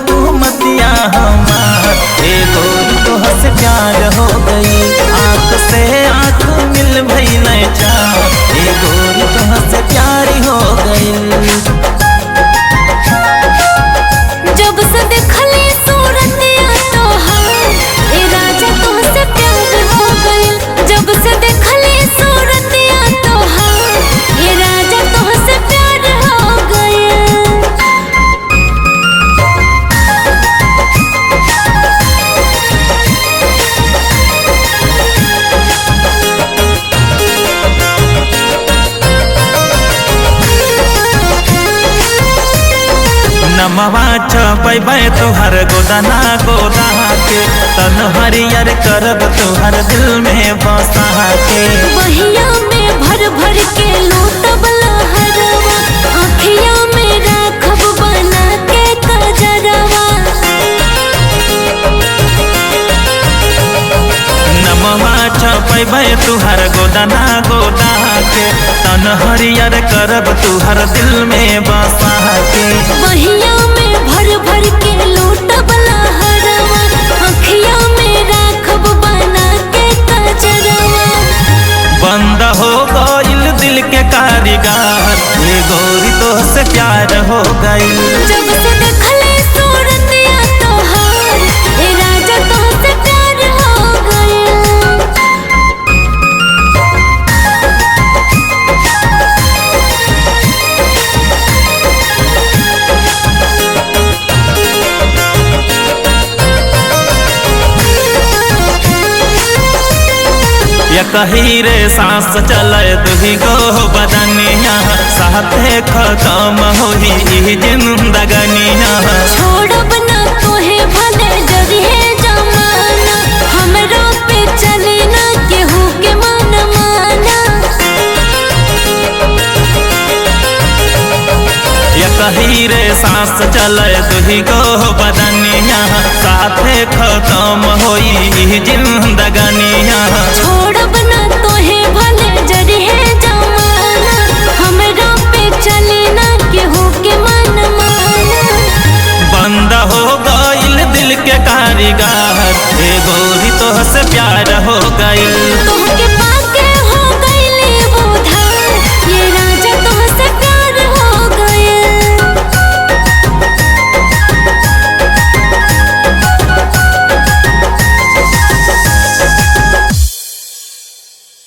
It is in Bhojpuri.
तू मतिया हमार। ए गोरी तोहर से प्यार हो गई, आँख से आँख मिल भई नहीं चार। ए गोरी तोहर से प्यार हो गई। जब से देखली सूरतिया तोहार, ए राजा तोहसे प्यार हो गइल। जब से देखली सूरतिया तोहार, ए राजा तोहसे प्यार हो गइल। नमवा छपैबै तोहर गोदाना गोदा के, तन हरियर करब तोहर दिल में बसा के। बहिया में भर भर के लूटब लहरवा, आँखिया में राखब बना के कजरवा। नमवा छपैबै तोहर गोदाना गोदा के, तन हरियर करब तोहर दिल में बसा के। बहिया में भर भर के लूटब लहरवा, आँखिया में राखब बना के कजरवा। बंद हो गइल दिल के कारीगर, ये गोरी तोहसे प्यार हो गइल। जब से देखले सूरतिया तोहार, ए राजा तोहसे प्यार हो गइल। या कही रे सांस चले दुही गो बदनिया, साथे खत्म होही ई जिंदगनिया। छोड़ब ना तोहे भले डरिए जमाना, हमरा पे चले ना केहू के मन माना। या कही रे सांस चले दुही गो बदनिया, साथे खत्म होई ई जिंदगनिया।